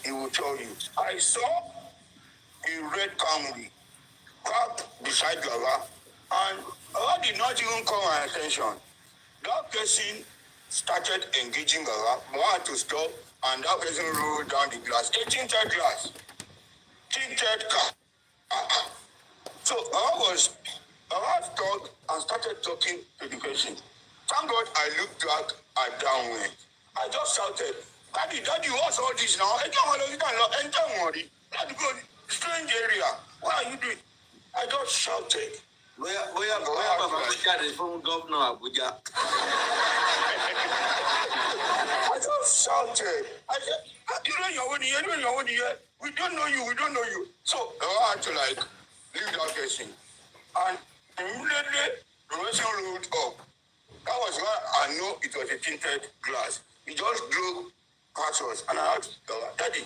he will tell you. I saw a red Camry parked beside Lagata, and Lagata did not even call my attention. That person started engaging Lagata, wanted to stop, and that person rolled down the glass. A tinted glass. Tinted car. So I stopped and started talking to the person. Thank God I looked back at downwind. I just shouted, Daddy, what's all this now? Daddy, go strange area. What are you doing? I just shouted. Where Papa Abuja is from Governor Abuja? I just shouted. I said, you know your own here. We don't know you. So I had to leave that person. And immediately the person rolled up. That was why I know it was a tinted glass. He just drove past us, and I asked, Daddy,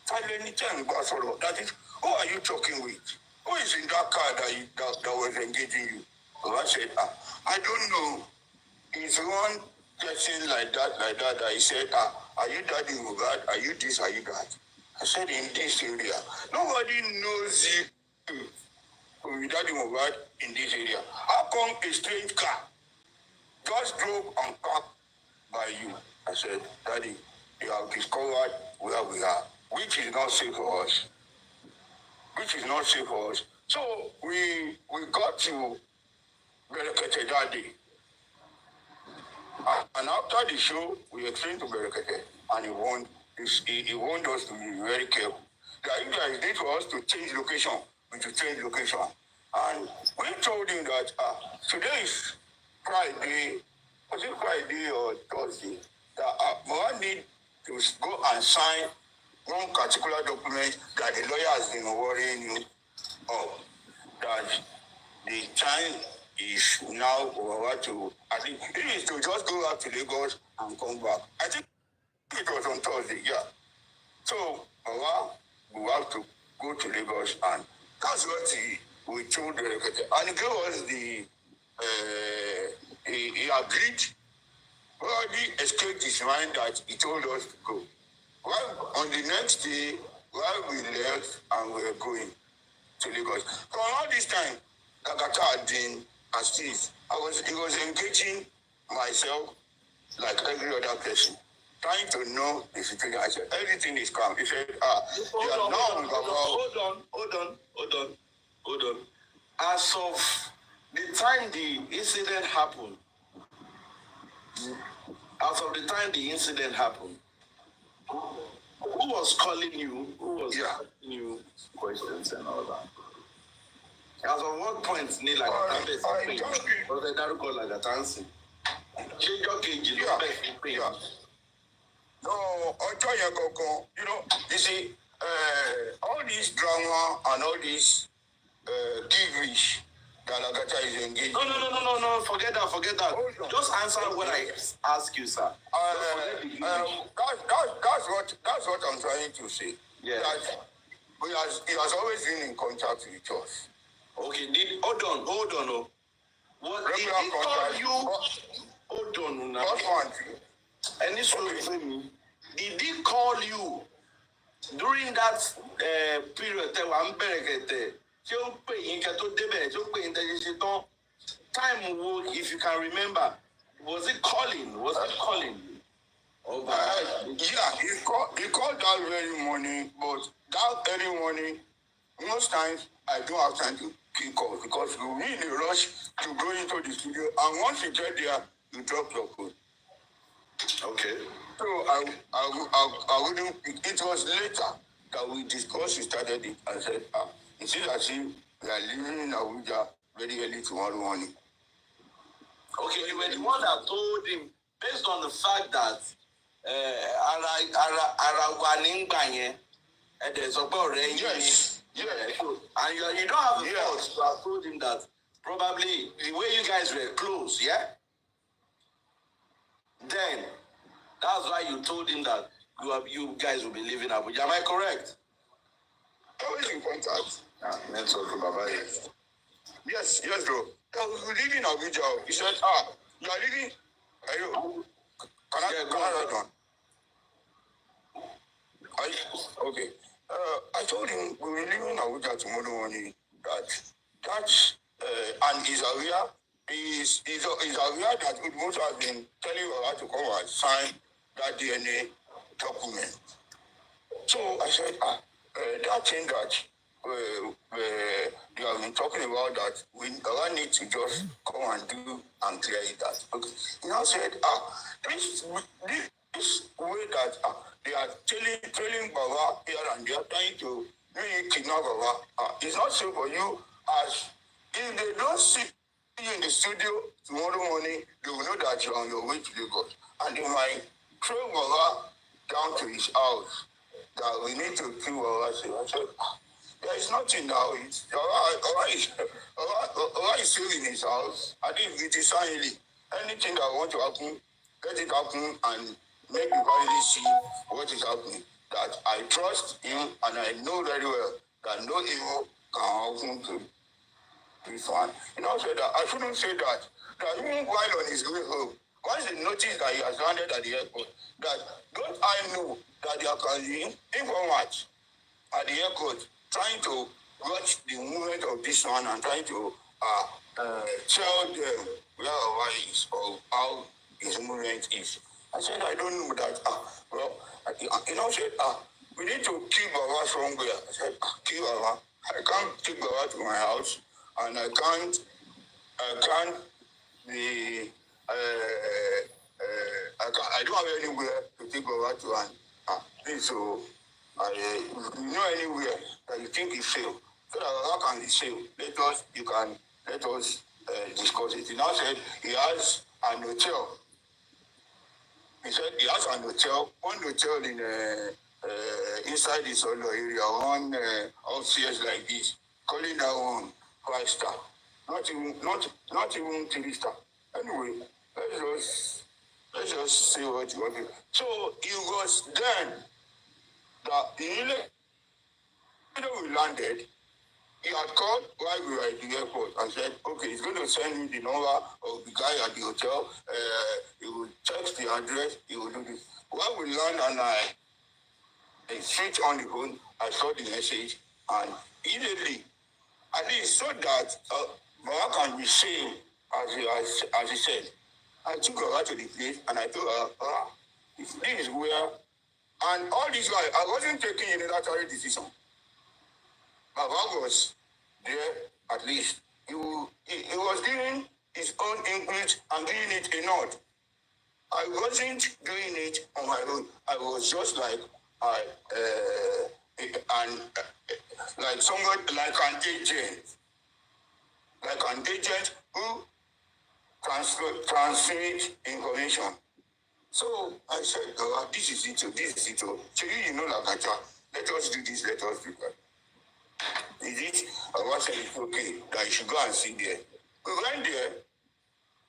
that is, who are you talking with? Who is in that car that was engaging you? So I said, I don't know. It's one person like that he said, are you Daddy Mohbad? Are you this? Are you that? I said, in this area. Nobody knows you. Daddy Mohbad in this area. How come a strange car just drove and parked by you? I said, Daddy, you have discovered where we are, which is not safe for us. So we got to Gurexy that day. And after the show, we explained to Gurexy, and he warned us to be very careful. That if there is need for us to change location, we should change location. And we told him that today is Friday, was it Friday or Thursday, that we need to go and sign one particular document that the lawyer has been worrying you of, that the time is now over to, I think it is to just go back to Lagos and come back. I think it was on Thursday, yeah. So, we have to go to Lagos, and that's what we told the Gurexy. And he gave us he agreed, already escaped his mind that he told us to go. Well, on the next day, while we left and we were going to Lagos, for all this time, Lagata had been assist. He was engaging myself like every other person, trying to know the situation. I said, everything is calm. He said, Hold on. As of the time the incident happened, who was calling you? Who was asking you questions and all that? As of what point, was the Daruko Lagatansi? No, you know, you see, all this drama and all this giveage that Lagata is engaged. No, forget that. Just answer what I ask you, sir. That's what I'm trying to say. Yeah. That he has always been in contact with us. Okay, hold on. What did he call you? Hold on now. And this will say me. Did he call you during that period? Time, if you can remember, was it calling? Yeah, he called that very morning, but that early morning, most times I don't have time to pick calls because you really rush to go into the studio, and once you get there, you drop your phone. Okay. So I wouldn't. It was later that we discussed. We started it and said, it seems as if we are leaving in Abuja very early tomorrow morning. Okay, you were the one that told him, based on the fact that yes. And you don't have the fault to have told him that probably the way you guys were close, yeah? Then that's why you told him that you guys will be leaving Abuja. Am I correct? Always in contact. Let's talk about it. Yes, bro. We're leaving Abuja. He said, you are leaving. Can I write on? money that's and he's aware. He's aware that Udmoto has been telling Baba to come and sign that DNA document. So I said, that thing that you have been talking about, that we need to just come and do and clear it that. Okay. He now said, this way that they are telling Baba here and they are trying to really kidnap Baba, it's not safe for you, as if they don't see you in the studio tomorrow morning, they will know that you're on your way to Lagos. And they might throw Baba down to his house, that we need to kill Baba. I said, there is nothing now. Baba is still in his house. I think it is silently. Anything that want to happen, let it happen and make the family see what is happening. That I trust him and I know very well that no evil can happen to this one. You know, said that I shouldn't say that even while on his way home, once they notice that he has landed at the airport, that don't I know that they are calling informants at the airport trying to watch the movement of this one and trying to tell them where Baba is or how his movement is. I said, I don't know that. You know, said, we need to keep Baba somewhere. I said, keep Baba. I can't take Baba to my house, and I can't be. I don't have anywhere to take Baba to, and please, so you know anywhere that you think is safe, so that Baba can be safe. Let us discuss it. He now said he has an hotel. He said he has an hotel, one hotel in inside the Solo area, one upstairs like this, calling that one 5-star, not even 3-star. Anyway, let's just see what you want to do. So it was then that immediately we landed, he had called while we were at the airport and said, okay, he's going to send me the number of the guy at the hotel. He will text the address, he will do this. While we land and I switched on the phone, I saw the message, and immediately, at least so that Baba can be seen, as he said, I took her to the place and I told her, this is where, and all this while, I wasn't taking any unilateral decision. Baba was there, at least. He was giving his own input and giving it a nod. I wasn't doing it on my own. I was just like like someone, like an agent who transmit information. So I said, this is it. So you know, Lagata, let us do this, let us do that. Is it? I said, it's okay, that you should go and sit there. We went there,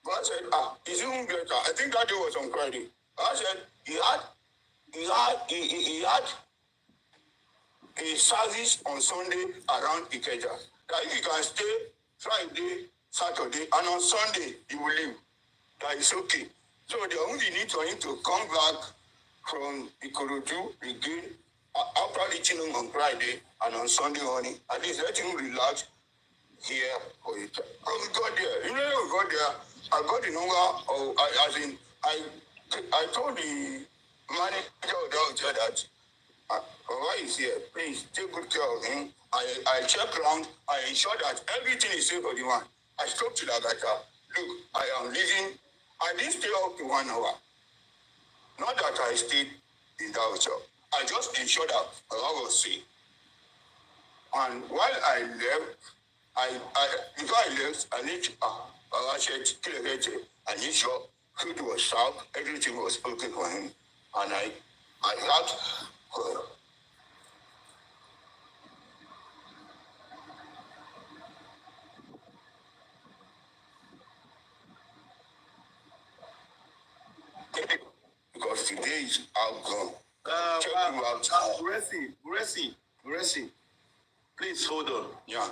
but I said, it's even better. I think that day was on Friday. I said, he had a service on Sunday around Ikeja. That if you can stay Friday, Saturday, and on Sunday, you will leave. That is okay. So the only need for him to come back from Ikorodu again after reaching home on Friday and on Sunday morning. At least let him relax here for it. And we got there. You know, we got there. I got the number of, I told the manager of the hotel that Baba is here. Please take good care of him. I checked around. I ensure that everything is safe for the man. I spoke to Lagata. Look, I am leaving. I didn't stay up to 1 hour. Not that I stayed in that hotel. I just ensured that Baba was safe. And while I left, before I left, I need to, I said, I need sure food was served, everything was okay for him. And I had, because today is outgone. Gurexy, please hold on. Yeah.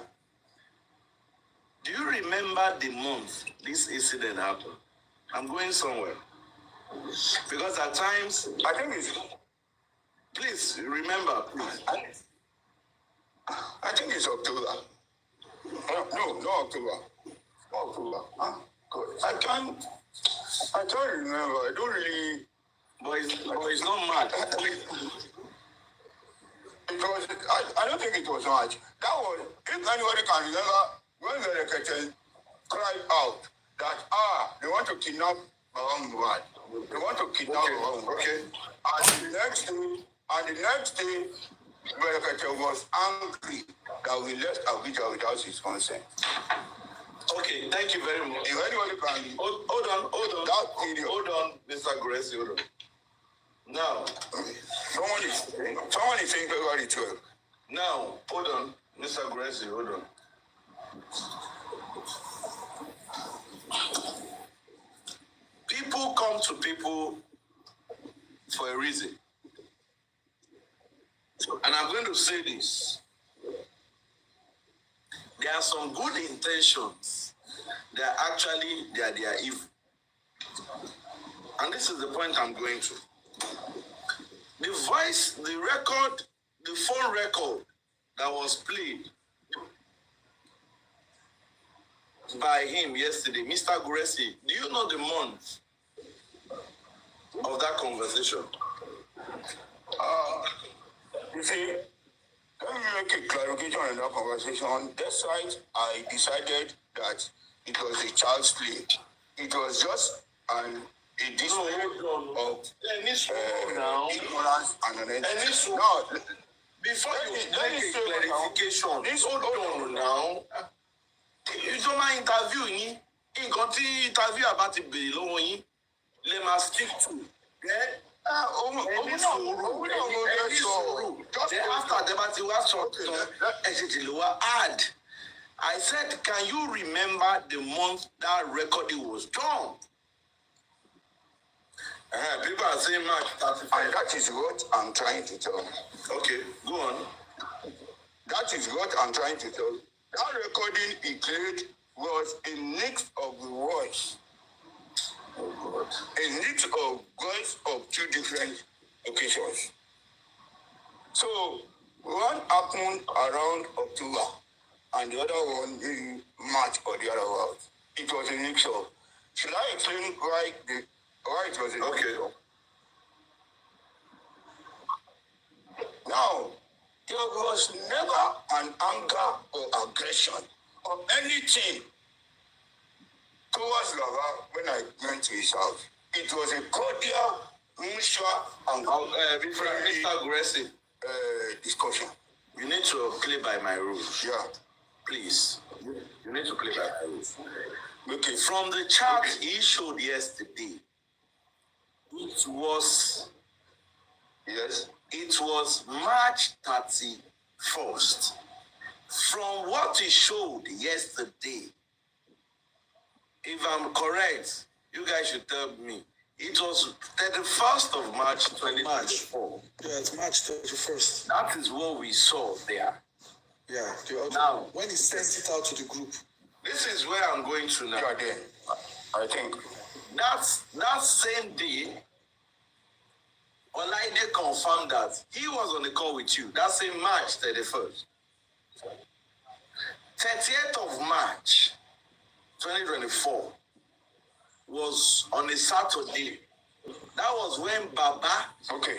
Do you remember the month this incident happened? I'm going somewhere. Because at times, I think it's... Please, remember, please. I think it's October. No October. No October. God, I can't remember. I don't really. But it's not March. It was. I don't think it was March. That was. If anybody can remember when the Lekete cried out that they want to kidnap Mohbad. They want to kidnap Mohbad. Okay. And the next day, Lekete was angry that we left Abuja without his consent. Okay, thank you very much. If anybody can hold on. That video. Hold on, Mr. Gurexy, hold on. Now, someone is saying February 12th. Now, hold on, Mr. Gurexy, hold on. People come to people for a reason. And I'm going to say this. There are some good intentions that actually they are evil. And this is the point I'm going to. The voice, the record, the phone record that was played by him yesterday, Mr. Gurexy, do you know the month of that conversation? You see, let me make a clarification on that conversation. That side, I decided that it was a child's play. It was just a display of ignorance and an entity. No, before you make a clarification, hold on now. You don't mind interview yín. Nǹkan tí interview about ti béèrè lọ́wọ́ yín lè máa stick to. Any sùúrù. Then after the bá ti wá sọ tán, ẹ ṣe ti lè wá add. I said, can you remember the month that recording was done? People are saying March 31st. And that is what I'm trying to tell you. Okay, go on. That is what I'm trying to tell you. That recording he played was a mix of the voice. Oh God. A mix of voice of two different occasions. So one happened around October and the other one in March or the other one. It was a mix of. Should I explain why it was a mix of? Now, there was never an anger or aggression or anything towards Lava when I went to his house. It was a cordial, mutual, and Mr. Gurexy, discussion. you need to play by my rules. Yeah. Please. You need to play by my rules. Okay. From the chart he showed yesterday, it was March 31st. From what he showed yesterday, if I'm correct, you guys should tell me. It was 31st of March 2024. Yeah, it's March 31st. That is what we saw there. Yeah. Now, when he sent it out to the group. This is where I'm going to now. Yeah, I think. That same day, Lಈ3S confirmed that he was on the call with you. That same March 31st. 30th of March 2024 was on a Saturday. That was when Baba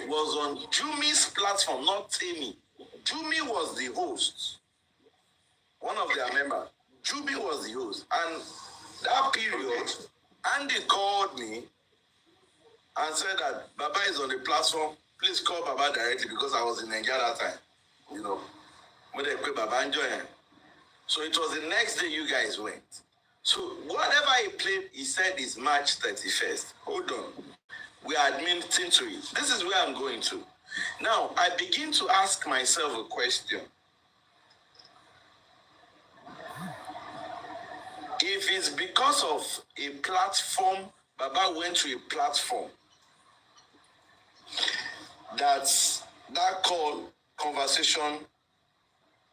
was on Jumi's platform, not Temi. Jumi was the host. One of their members. Jumi was the host. And that period, Andy called me and said that Baba is on the platform. Please call Baba directly because I was in Nigeria that time. You know, when they put Baba and join. So it was the next day you guys went. So whatever he played, he said is March 31st. Hold on. We are admitting to it. This is where I'm going to. Now, I begin to ask myself a question. If it's because of a platform, Baba went to a platform that conversation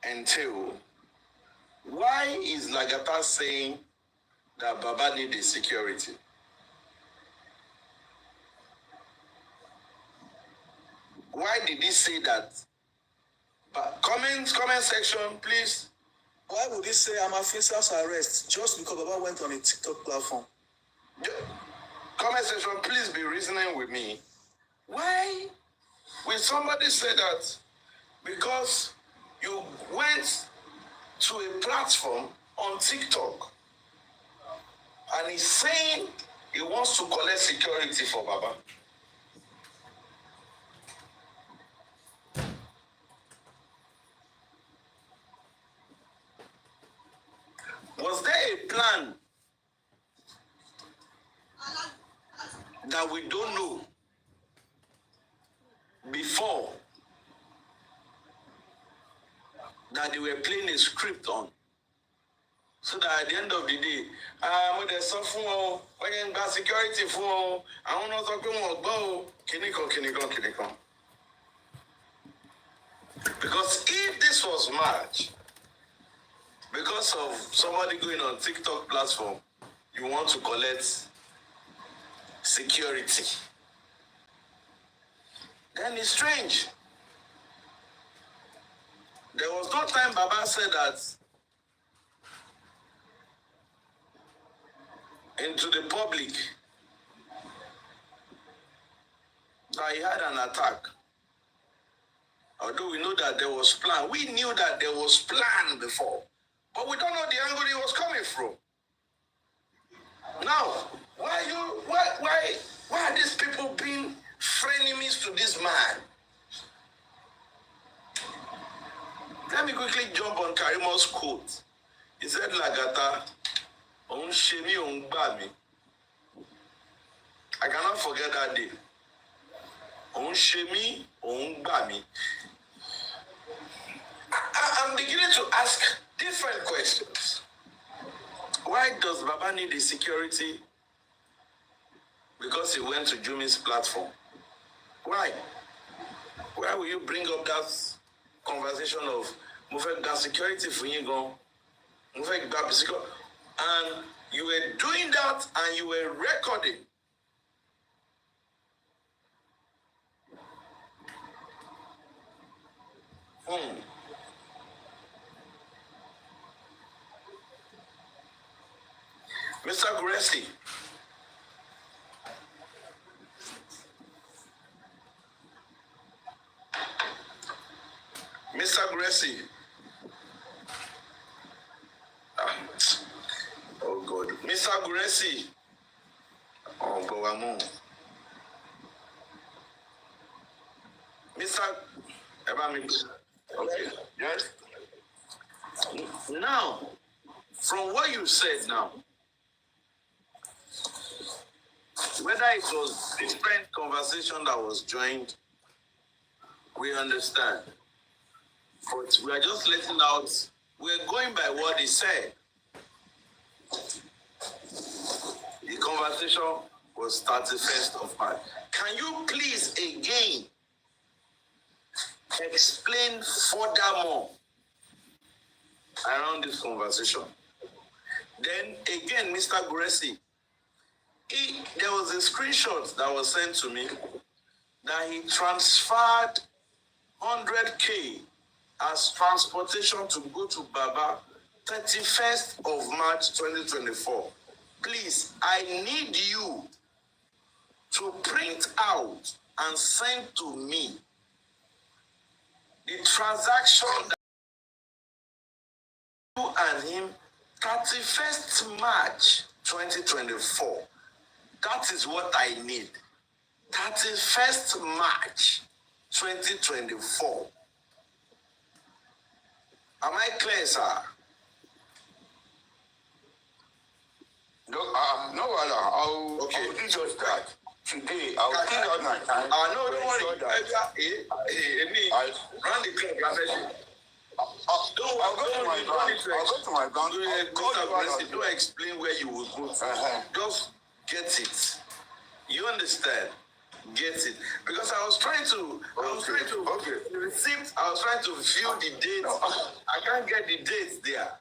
entailed, why is Lagata saying that Baba needed security? Why did he say that? But comment section, please. Why would he say I'm a house arrest just because Baba went on a TikTok platform? Comment section, please be reasoning with me. Why will somebody say that because you went to a platform on TikTok and he's saying he wants to collect security for Baba? Was there a plan that we don't know before that they were playing a script on? So that at the end of the day, when there's something, when you got security for, I don't know something about Kinikon. Because if this was March, because of somebody going on TikTok platform, you want to collect security, then it's strange. There was no time Baba said that into the public that he had an attack. Although we know that there was plan. We knew that there was plan before. But we don't know the angle he was coming from. Now, why are these people being frenemies to this man? Let me quickly jump on Karimo's quote. He said, Lagata, on shemi on bami. I cannot forget that day. On shemi on bami. I'm beginning to ask different questions. Why does Baba need the security? Because he went to Jumi's platform. Why? Why will you bring up that conversation of Mufek got security for you go? Mufek got security. And you were doing that and you were recording. Mr. Gurexy. Mr. Gurexy. Oh God. Mr. Gurexy. Oh God, Mr. Okay. Yes. Now, from what you said now, whether it was different conversation that was joined, we understand. But we are just letting out, we're going by what he said. The conversation was 31st of March. Can you please again explain furthermore around this conversation? Then again, Mr. Gurexy, there was a screenshot that was sent to me that he transferred 100K as transportation to go to Baba 31st of March 2024. Please, I need you to print out and send to me the transaction that you and him 31st March 2024. That is what I need. 31st March 2024. Am I clear, sir? No, I'll do just that. Today, I'll take out my time. No, don't worry. Run the club, I'll go to my bank. I'll go to my bank. Don't explain where you will go. Just get it. You understand? Get it. Because I was trying to receipt. I was trying to view the dates. I can't get the dates there.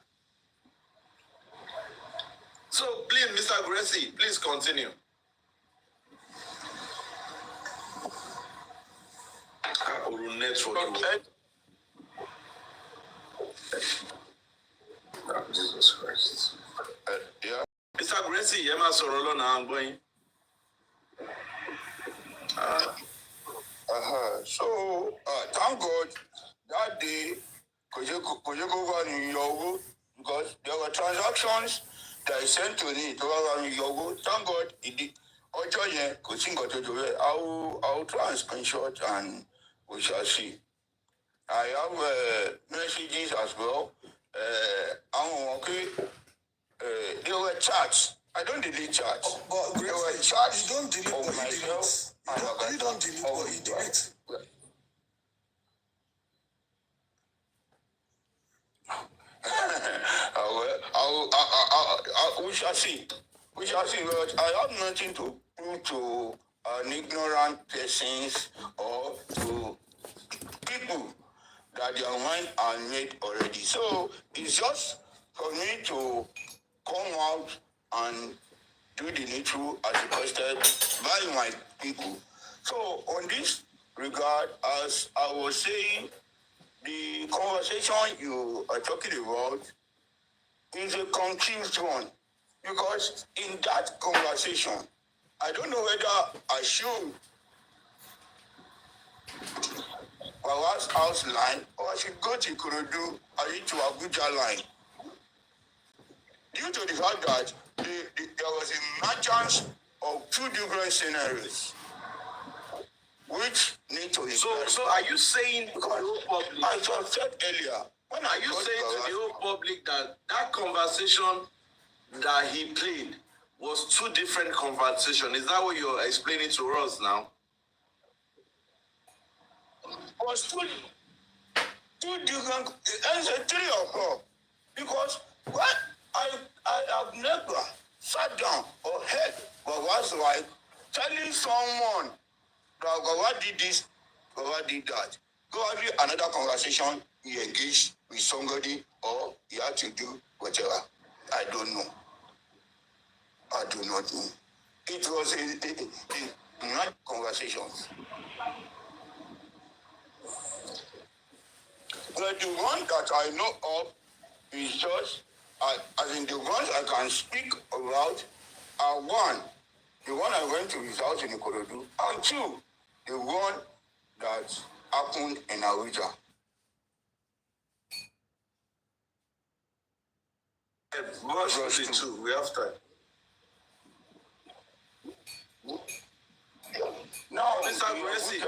So please, Mr. Gurexy, please continue. Network. Jesus Christ. Yeah. Mr. Gurexy, you must roll now. I'm going. So, thank God that day, Kojoko in Yogo, because there were transactions that I sent to me to in Yogo. Thank God it did. Ojo coaching got to do it. I will try and screenshot and we shall see. I have messages as well. I'm okay. There were chats. I don't delete chats. But There were chats. you don't delete what you delete. You don't delete what you delete. We shall see. We shall see. But I have nothing to prove to an ignorant persons or to people that their mind are made already. So it's just for me to come out and do the needful as requested by my people. So on this regard, as I was saying, the conversation you are talking about is a confused one. Because in that conversation, I don't know whether I should Bawa's house line or I should go to Kurudu or to Abuja line. Due to the fact that there was a mergence of two different scenarios, which need to be So are you saying to the whole public? I just said earlier. Are you saying to the whole public that conversation that he played was two different conversations? Is that what you're explaining to us now? Was two different, three or four. Because what I have never sat down or heard what was like telling someone that God did this, God did that. Go have another conversation, he engaged with somebody or he had to do whatever. I don't know. I do not know. It was a not conversation. But the one that I know of is just, as in the ones I can speak about are one, the one I went to his house in Ikorodu, and two, the one that happened in Abuja. Verse 2, we have time. Now, Mr. Gurexy,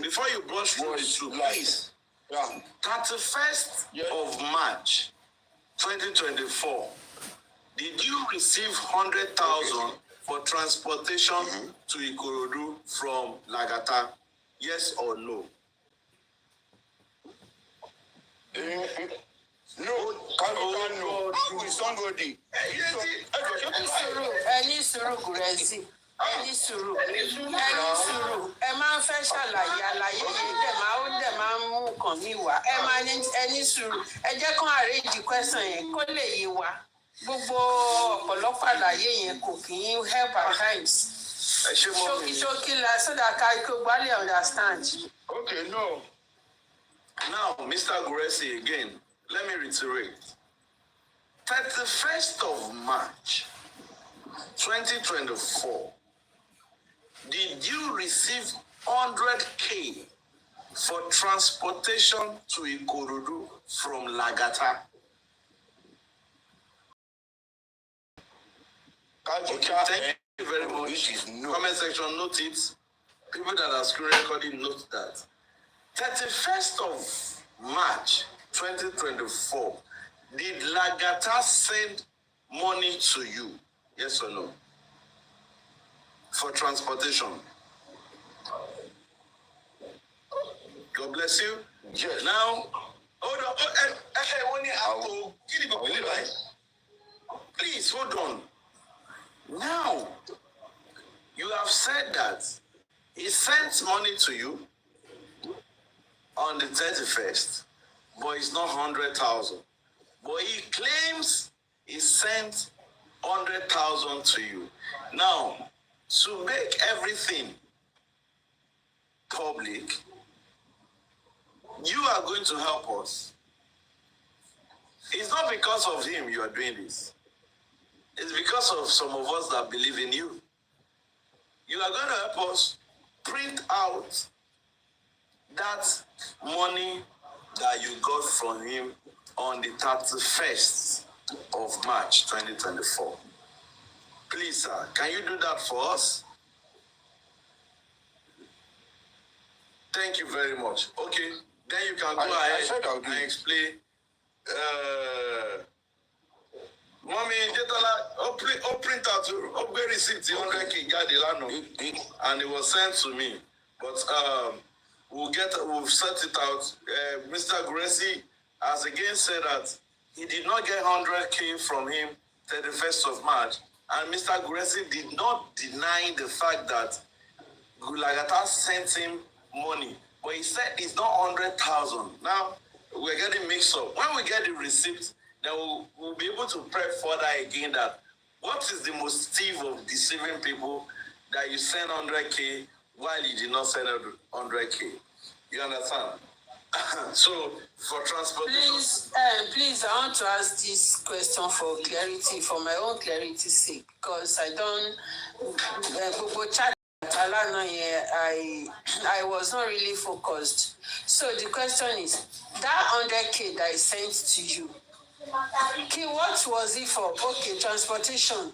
before you brush through the two, please. Yeah. 31st of March, 2024, did you receive 100,000 for transportation to Ikorodu from Lagata? Yes or no? No, no, somebody. Ẹni sùúrù Gurexy. Ẹni sùúrù. Ẹ máa ń fẹ́ ṣàlàyé àlàyé yìí dẹ̀ máa ń mú nǹkan mi wá. Ẹ máa ní ẹni sùúrù. Ẹ jẹ́ kán àrèjì question yẹn kó lè yé wa. Gbogbo ọ̀pọ̀lọpọ̀ àlàyé yẹn kò kì í help at times. Ṣókí la so that I could barely understand. Okay, no. Now, Mr. Gurexy again, let me reiterate. 31st of March, 2024, did you receive 100K for transportation to Ikorodu from Lagata? Okay, thank you very much. Comment section, note it. People that are screen recording, note that. 31st of March 2024, did Lagata send money to you? Yes or no? For transportation. God bless you. Yes. Now, hold on. Please, hold on. Now, you have said that he sent money to you on the 31st, but it's not 100,000. But he claims he sent 100,000 to you. Now, to make everything public, you are going to help us It's not because of him you are doing this. It's because of some of us that believe in you. You are going to help us print out that money that you got from him on the 31st of March 2024. Please, sir, can you do that for us? Thank you very much. Okay, then you can go ahead and explain. Mommy, print out, receipt, 100K and it was sent to me. But we'll set it out. Mr. Gurexy has again said that he did not get 100K from him 31st of March. And Mr. Gurexy did not deny the fact that Lagata sent him money. But he said it's not 100,000. Now, we're getting mixed up. When we get the receipt, then we'll be able to prep further again that what is the motive of deceiving people that you send 100K while you did not send 100K. You understand? So, for transportation... Please, I want to ask this question for clarity, for my own clarity's sake, because I don't... I was not really focused. So the question is, that 100K that I sent to you, what was it for? Okay, transportation.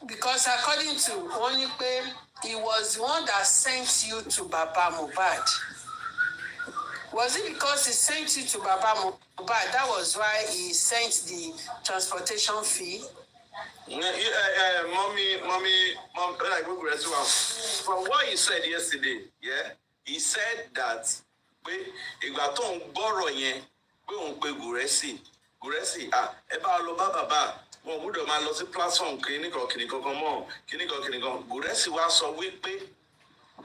Because according to Onipe, he was the one that sent you to Baba Mohbad. Was it because he sent you to Baba Mohbad? That was why he sent the transportation fee? Mommy, from what he said yesterday, yeah, he said that he got on borrow yen, Gurexy, eba lo baba, won would ma lo si platform kini kan mo, Gurexy wa sọ wípé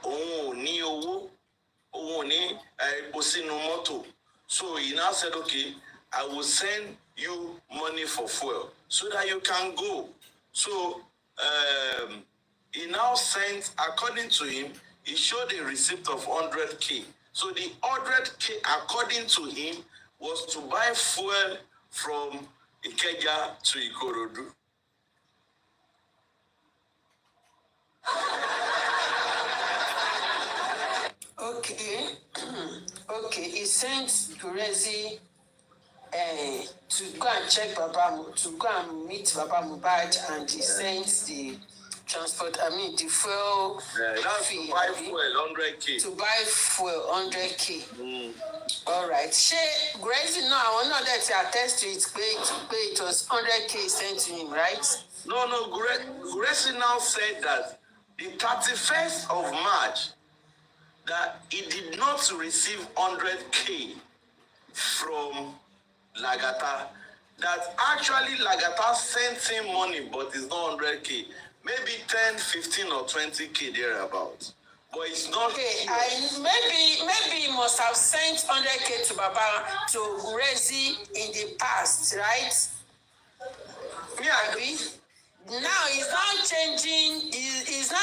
òun ò ní owó, òun ò ní epo sínú mọ́tò. So he now said, okay, I will send you money for fuel so that you can go. So he now sent, according to him, he showed a receipt of 100K. So the 100K, according to him, was to buy fuel from Ikeja to Ikorodu. Okay. Okay, he sent Gurexy to go and check to go and meet Baba Mohbad, and he sent the the fuel fee. To buy fuel, 100K. To buy fuel, 100K. All right. Gurexy, no, I want not that to attest to it, it was 100K sent to him, right? No, Gurexy now said that the 31st of March, that he did not receive 100K from Lagata. That actually Lagata sent him money, but it's not 100K. Maybe 10, 15, or 20K thereabouts. But it's not. Okay, maybe he must have sent 100K to Gurexy in the past, right? Yeah. Now he's not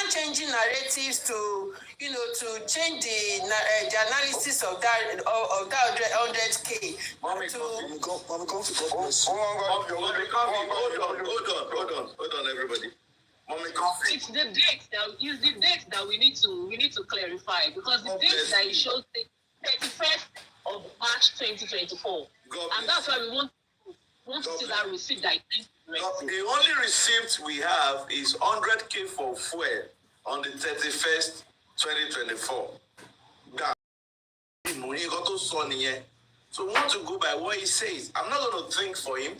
changing narratives to change the analysis of that 100K. Mommy, come to God. Hold on, everybody. It's the date that we need to clarify, because the date that it shows the 31st of March 2024, and that's why we want to see that receipt that the only receipt we have is 100K for fuel on the 31st, 2024. So we want to go by what he says. I'm not going to think for him.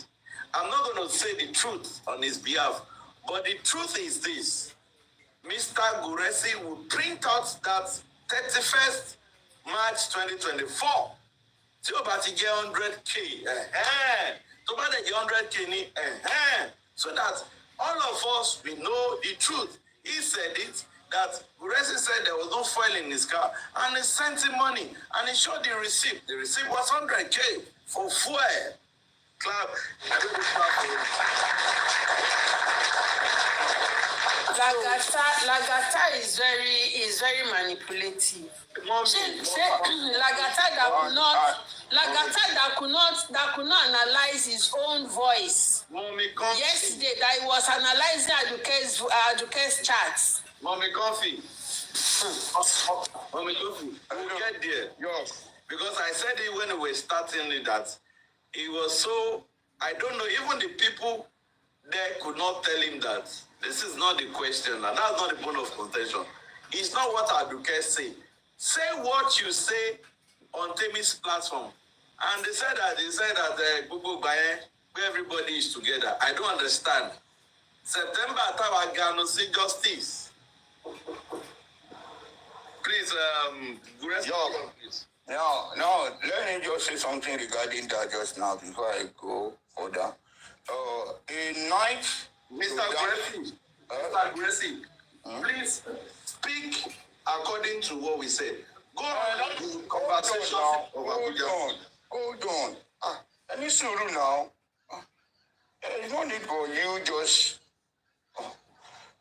I'm not going to say the truth on his behalf. But the truth is this. Mr. Gurexy will print out that 31st March 2024. Tí o bá ti get 100K, tó bá dẹ̀ get 100K ní, so that all of us, we know the truth. He said it, that Gurexy said there was no fuel in his car, and he sent him money, and he showed the receipt. The receipt was 100K for fuel. Clap. Lagata is very manipulative. Lagata that will not Lagata that could not analyze his own voice. Mommy Comfy. Yesterday that he was analyzing Aduke's chats. Mommy Comfy. Mommy Comfy. We'll get there. Yes. Because I said it when we were starting it that it was so, I don't know, even the people there could not tell him that this is not the question, and that's not the point of contention. It's not what Aduke say. Say what you say on Temi's platform. And they said that Google Baye, where everybody is together. I don't understand. September Tawagano see justice. Please, Gurexy, please. Now, let me just say something regarding that just now before I go further. A night, Mr. Gurexy, please speak according to what we said. Go on to conversation of Abuja. Hold on. Any suru now? There's no need for you just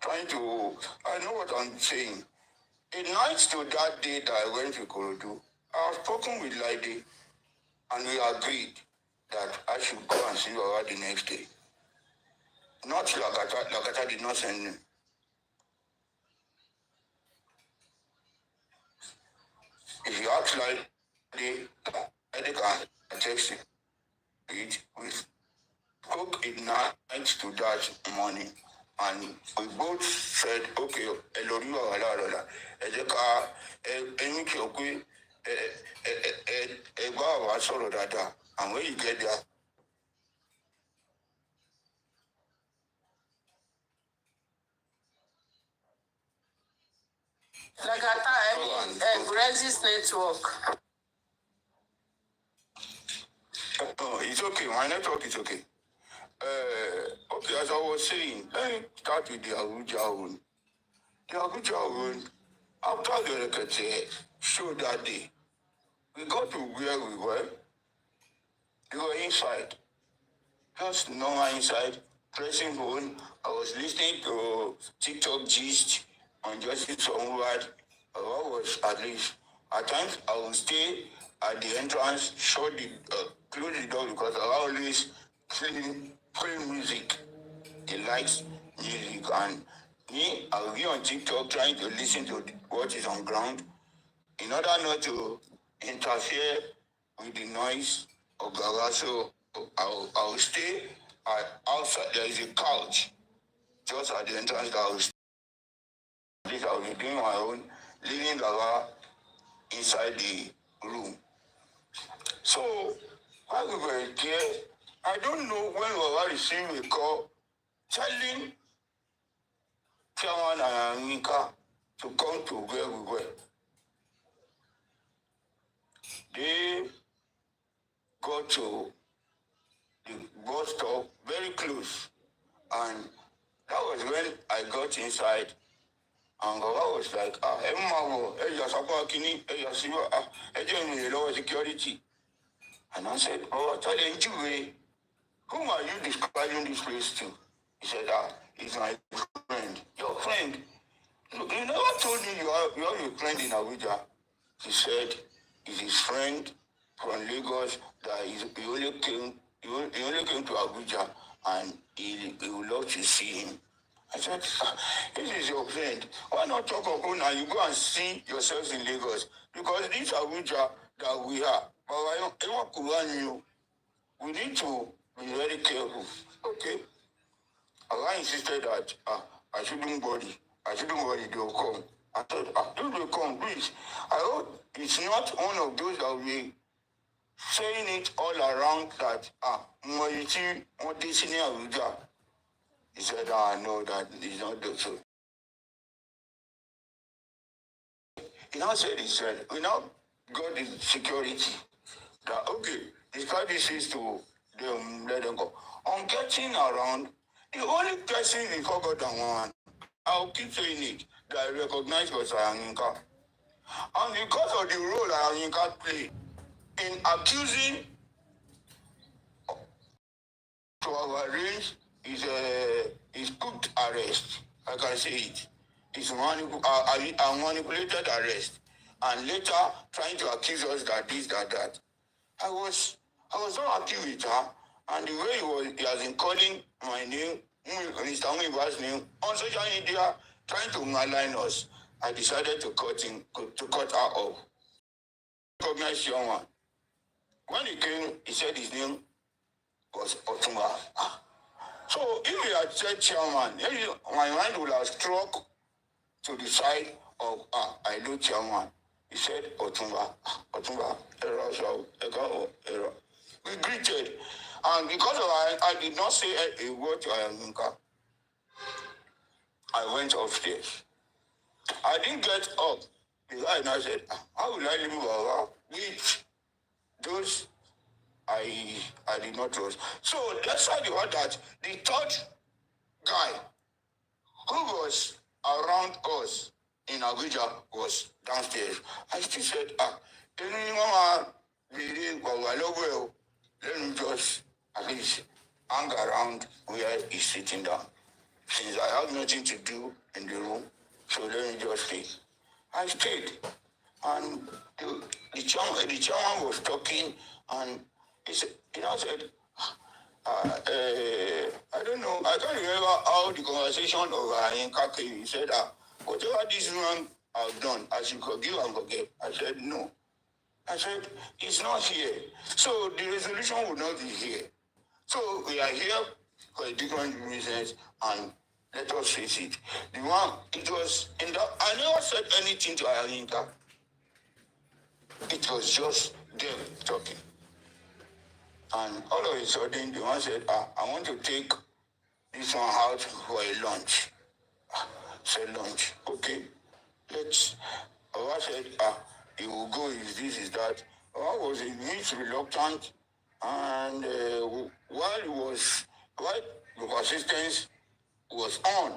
trying to. I know what I'm saying. A night to that day that I went to Korodu, I have spoken with Ljourd, and we agreed that I should go and see her the next day. Not Lagata. Lagata did not send me. If you ask Ljourd, I can text it. We spoke at night to that morning, and we both said, okay, and when you get there, Lagata, Gurexy's network. Oh, it's okay. My network is okay. Okay, as I was saying, let me start with the Abuja one. The Abuja one, after the Lekete show that day, we got to where we were. We were inside. Just normal inside, pressing phone. I was listening to TikTok gist on Justice Mohbad. What was at least, at times I would stay at the entrance, shut the, close the door because I always play music. He likes music, and me, I will be on TikTok trying to listen to what is on ground in order not to interfere with the noise of Gaga. So I'll stay outside. There is a couch just at the entrance that I will stay. I'll be doing my own, leaving Gaga inside the room. So while we were there, I don't know when we were receiving a call telling Chairman and Amika to come to where we were. They got to the bus stop very close, and that was when I got inside. And Gaga was like, security. And I said, challenge you, whom are you describing this place to? He said, it's my friend. Your friend? Look, you never told me you have a friend in Abuja. He said, it's his friend from Lagos that he only came to Abuja, and he would love to see him. I said, this is your friend. Why not talk of now? You go and see yourselves in Lagos. Because this Abuja that we are, but I don't, we need to be very careful. Okay? Allah insisted that I shouldn't worry. They will come. I thought, don't they come, please? I hope it's not one of those that will be saying it all around that, he said, no, that is not the truth. He now said, we now got the security that, okay, the strategy is to let them go. On getting around, the only person he forgot one, I'll keep saying it, that I recognize was Ayinka. And because of the role Ayinka played in accusing to arrange is cooked arrest, I can say it. It's a manipulated arrest. And later trying to accuse us that this, that. I was not happy with her, and the way he has been calling my name, Mr. Mohbad's name, on social media, trying to malign us. I decided to cut her off. Recognize someone. When he came, he said his name was Otumba. So if he had said chairman, my mind would have struck to the side of I know chairman. He said Otumba, error. We greeted, and because of I did not say a word to Ayaminka. I went upstairs. I didn't get up. The guy now said, how will I leave her with those I did not trust? So let's say the word that the third guy who was around us in Abuja was downstairs. I still said, let me just at least hang around where he's sitting down. Since I have nothing to do in the room, so let me just stay. I stayed. And the chairman was talking, and he said, I don't know, I can't remember how the conversation of Ayinka came. He said, whatever this woman have done, I should forgive and forget. I said, no. I said, it's not here. So the resolution will not be here. So we are here for a different reasons, and let us face it. The one, it was in that, I never said anything to Ayinka. It was just them talking. And all of a sudden, the one said, I want to take this one out for a lunch. Said lunch. Okay. Owa said, he will go, is this, is that. Owa was a bit reluctant, and while the persistence was on,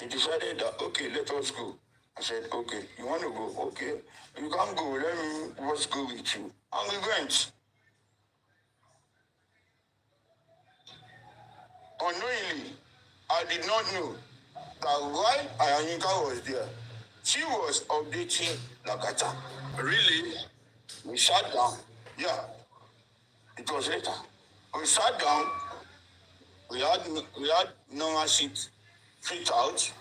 he decided that, okay, let us go. I said, okay, you want to go? Okay. You can't go, let me just go with you. And we went. Unknowingly, I did not know that while Ayinka was there, she was updating Lagata. Really? We sat down. Yeah. It was later. We sat down. We had normal seat fit out.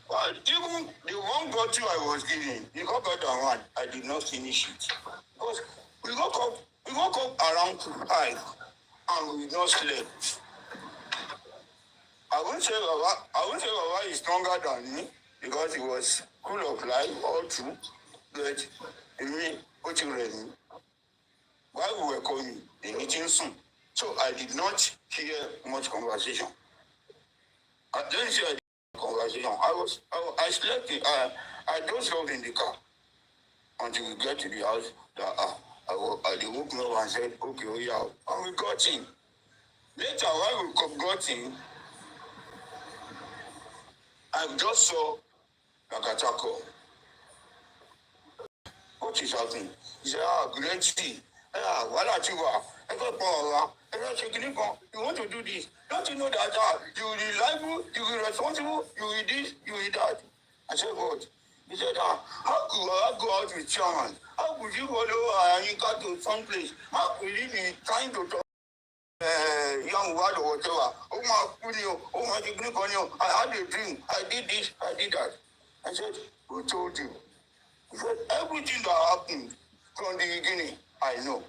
But even the one bottle I was giving, you got better than one. I did not finish it. Because we woke up around 5 and we did not slept. I wouldn't say Baba is stronger than me because he was full of life, all true. But in me, what you read me, while we were coming, the meeting soon. So I did not hear much conversation. I didn't hear conversation. I slept. I dozed off in the car until we get to the house. They woke me up and said, okay, we out. And we got in. Later, while we got in, I just saw Lagata call. What is happening? He said, Gurexy. You want to do this? Don't you know that you will be liable, you will be responsible, you will this, you will that? I said, what? He said, how could I go out with chairman? How could you follow Ayinka to some place? How could you be trying to talk? Young word or whatever. I had a dream. I did this, I did that. I said, who told you? He said, everything that happened from the beginning, I know.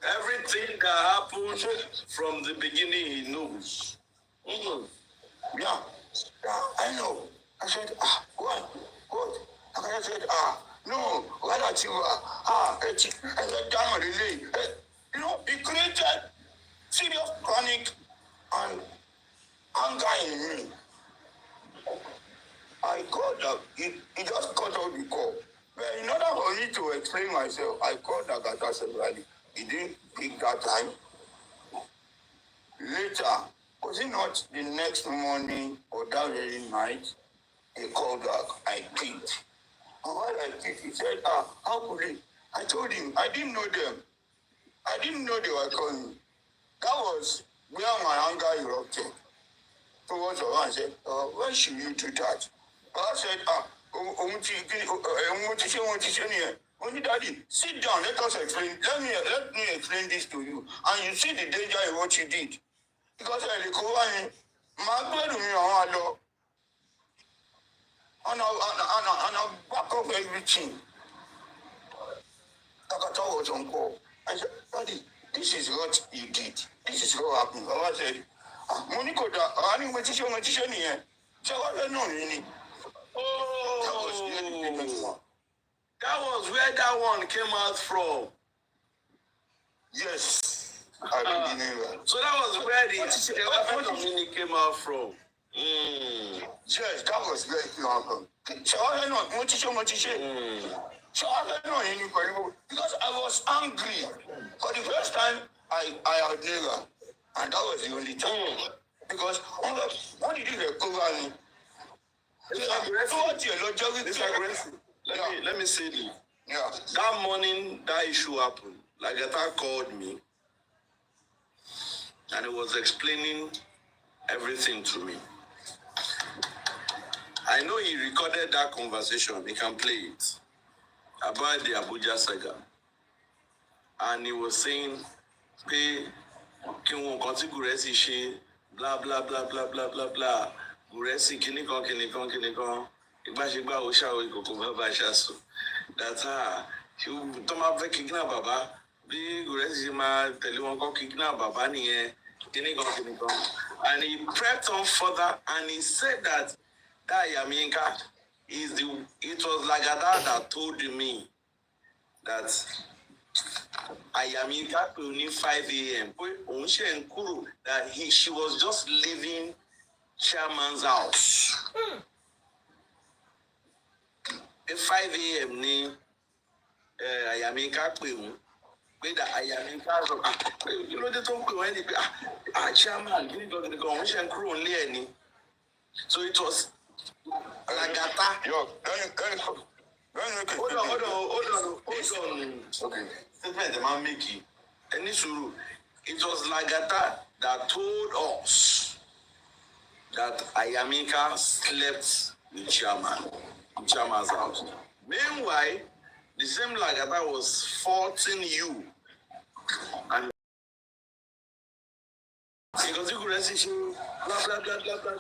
Everything that happened from the beginning, he knows. Yeah, I know. I said, what? And I said, no, why don't you, I said, down on the lane. It created serious panic and anger in me. I called up, he just cut off the call. But in order for me to explain myself, I called Lagata severally. He didn't pick that time. Later, was it not the next morning or that very night, he called back. I picked. And while I picked, he said, how could he? I told him, I didn't know them. I didn't know they were calling. That was where my anger erupted. Towards her and said, why should you do that? I said, Only daddy, sit down, let us explain. Let me explain this to you. And you see the danger in what you did. Because I recover my blood me on and I'll back up everything. Lagata was on call. I said, Daddy, this is what you did. This is what happened. I said, Monica, I need my teacher here. So I don't know any. Oh, that was where that one came out from. Yes. I didn't know. So that was where the mini came out from. Yes, that was where it came out from. So I don't know. So I don't know anybody because I was angry. For the first time, I had never. And that was the only time. Because what did you recover me? Let me say this. Yeah. That morning, that issue happened. Lagata called me and he was explaining everything to me. I know he recorded that conversation. He can play it about the Abuja saga. And he was saying, "Pay, can we continue Gurexy she blah blah blah blah blah blah blah. Gurexy kinikon. Ibashigba Osha Ikoko Baba Shasu. That's her. She will come up with Kigna Baba. Be Gurexy ma tell you one Kigna Baba niye kinikon. And he prepped on further and he said that Yaminka it was Lagata that told me that Yaminka only 5 a.m. that she was just leaving Chairman's house. At 5 a.m. ni Yaminka pé that Yaminka you know they don't go any chairman only. So it was Lagata. Hold on. Okay. Statement the man make it. It was Lagata that told us that Yaminka slept with Chairman's house. Meanwhile, the same Lagata was faulting you. And because you could see blah blah blah blah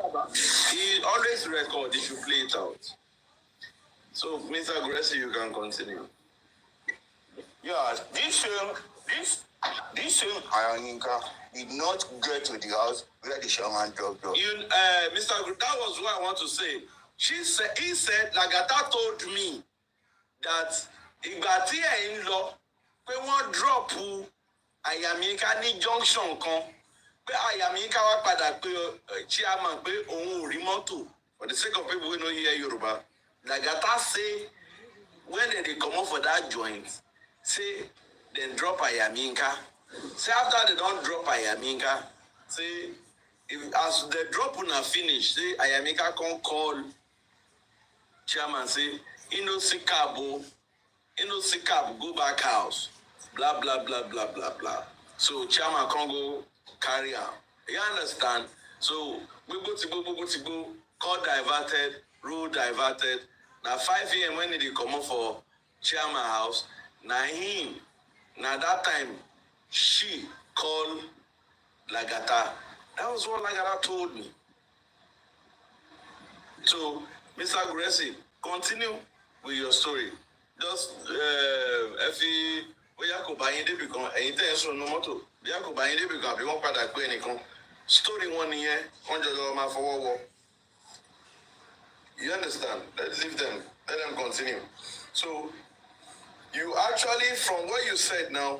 blah. He always record, he should play it out. So Mr. Gurexy, you can continue. Yeah, this same Yaminka did not get to the house where the shaman dropped off. Mr. That was what I want to say. He said, Lagata told me that Ibati in law, we won't drop Yaminka ni junction kan. Pe Yaminka wa padà pe chairman pe ohun ò rí mọ́tò. For the sake of people who don't hear Yoruba, Lagata say when they come up for that joint, say then drop Yaminka. Say after they don't drop Yaminka, say if as the drop una finish, say Yaminka can call chairman say see cab, go back house. Blah blah blah blah blah blah. So chairman can go carry out. You understand? So we go to go, call diverted, road diverted. Now 5 a.m. when they come up for chairman house, now that time she called Lagata. That was what Lagata told me. So Mr. Gurexy, continue with your story. Just if you story one year, you understand? Let's leave them. Let them continue. So you actually, from what you said now,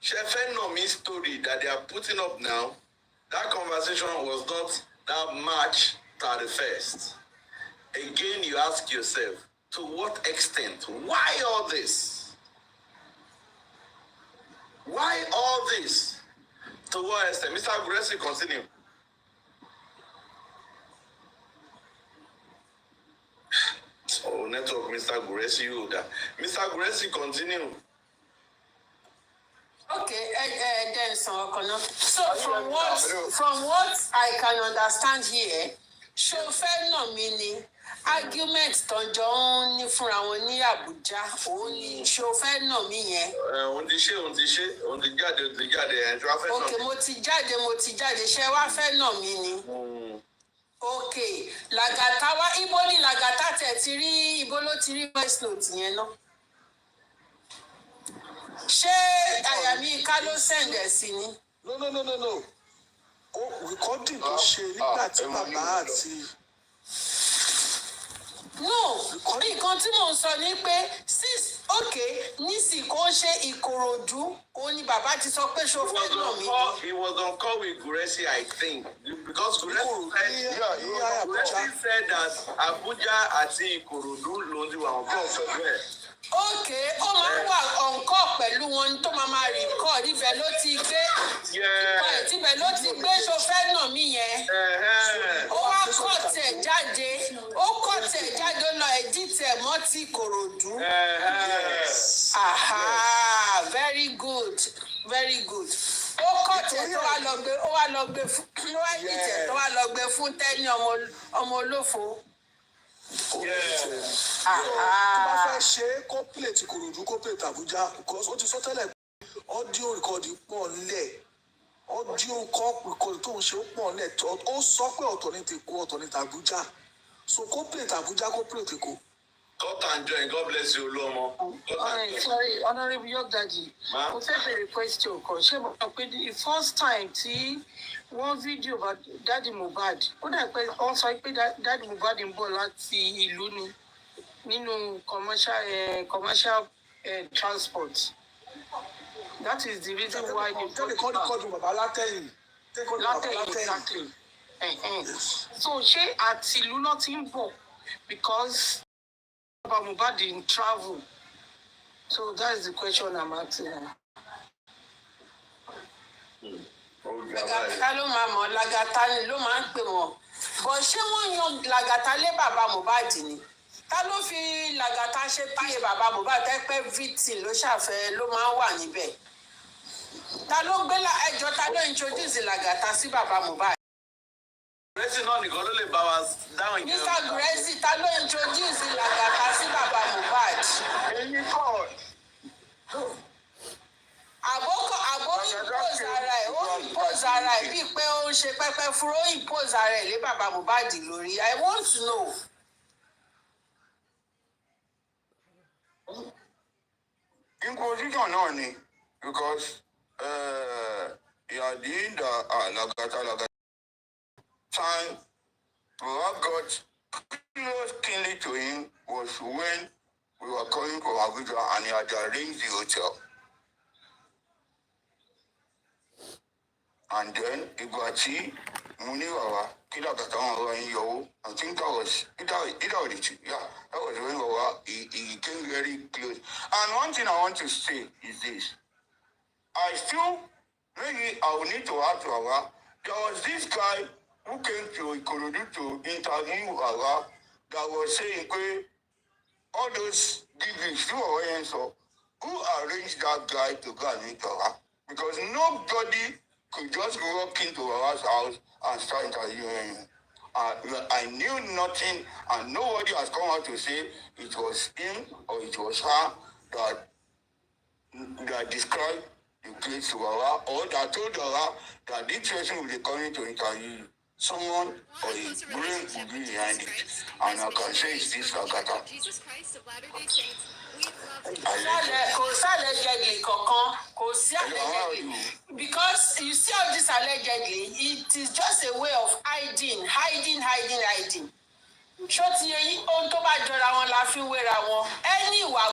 Shefe Nomi story that they are putting up now, that conversation was not that March 31st. Again, you ask yourself, to what extent? Why all this? Why all this? To what extent? Mr. Gurexy, continue. Oh, network, Mr. Gurexy, you that. Mr. Gurexy, continue. Okay, then so from what I can understand here, Shofe Nomini argument tọ́jọ́ ń ní fúnra wọn ní Àbújá òun ni ṣó fẹ́ nà mí yẹn. Òun ti jáde ẹ̀ tí wàá fẹ́ nà mí. Ok, mo ti jáde ṣé wàá fẹ́ nà mí ni. Ok, Lagata wá ibo ni Lagata tẹ̀ ti rí ibo ló ti rí voice note yẹn náà. Ṣé Àyàmí ká ló send ẹ̀ sí ni? No. Ó recording tó ṣe nígbà tí bàbá àti. No, nǹkan tí mò ń sọ ni pé nísì kò ṣe Ìkòròdú òun ni bàbá ti sọ pé ṣó fẹ́ nà mí. He was on call with Gurexy, I think, because Gurexy said that Abuja àti Ìkòròdú ló ti wà on call pẹ̀lú ẹ̀. Ok, ó máa ń wà on call pẹ̀lú wọn tó máa record ibẹ̀ ló ti gbé ibẹ̀ ló ti gbé ṣó fẹ́ nà mí yẹn. Ó wá kọ̀ tẹ̀ jáde ó lọ edit ẹ̀ mọ́ ti Ìkòròdú. Aha, very good. Ó kọ̀ tẹ̀ tó wá lọ gbé fún edit ẹ̀ tó wá lọ gbé fún Tẹ́ni ọmọ olófo. Tó bá fẹ́ ṣe kó play ti Ìkòròdú kó play tàbújá because ó ti sọ tẹ́lẹ̀ pé audio recording pọ̀ nílẹ̀ audio call recording tó ń ṣe ó pọ̀ nílẹ̀ ó sọ pé ọ̀tọ̀ ní tèkó ọ̀tọ̀ ní tàbújá so kó play tàbújá kó play tèkó. Cut and join. God bless you, Olomo. Sorry, Honorable York Daddy. Mo fẹ́ bèrè question kan. Ṣé mo mọ̀ pé the first time tí wọ́n fídíò bá Daddy Mohbad, ó dà pé wọ́n sọ pé Daddy Mohbad ń bọ̀ láti ìlú ni nínú commercial transport. That is the reason why they kọ́dù bàbá látẹ̀yìn. Exactly. So ṣé àti ìlú náà ti ń bọ̀ because about Mohbad in travel. So that is the question I'm asking. Lagata ló máa mọ̀ Lagata ni ló máa ń pè wọ́n. Bọ̀ ṣé wọ́n yan Lagata lé bàbá Mohbad ni? Ta ló fi Lagata ṣe páyé bàbá Mohbad tẹ́ pé victim ló ṣàfẹ́ ló máa ń wà níbẹ̀? Ta ló gbé ẹjọ́ ta ló introduce Lagata sí bàbá Mohbad? Gurexy náà nìkan ló lè bá wa dáhùn yẹn. Mr. Gurexy ta ló introduce Lagata sí bàbá Mohbad? Èyí kọ́. Àbó impose ara ẹ̀ bíi pé ó ń ṣe pẹ́pẹ́ fúró impose ara ẹ̀ lé bàbá Mohbad lórí. I want to know. Imposition náà ni because ìyàdí Lagata time Baba got close kinly to him was when we were coming from Abuja and he had arranged the hotel. And then Igwati Muniwawa, Kidakata Yowo, I think that was either the two. Yeah, that was when Wawa he came very close. And one thing I want to say is this. I still maybe I will need to add to Wawa. There was this guy who came to Ikorodu to interview Wawa that was saying all those givings who arranged that guy to go and meet Wawa? Because nobody could just walk into Wawa's house and start interviewing him. I knew nothing, and nobody has come out to say it was him or it was her that described the place to Wawa or that told Wawa that this person will be coming to interview someone or a brain will be behind it. And I can say it's this Lagata. Kò sí allegedly kankan, kò sí allegedly. Because you see all this allegedly, it is just a way of hiding. Ṣó ti yẹ yín ohun tó bá jọra wọn la fi wéra wọn. Ẹni ìwà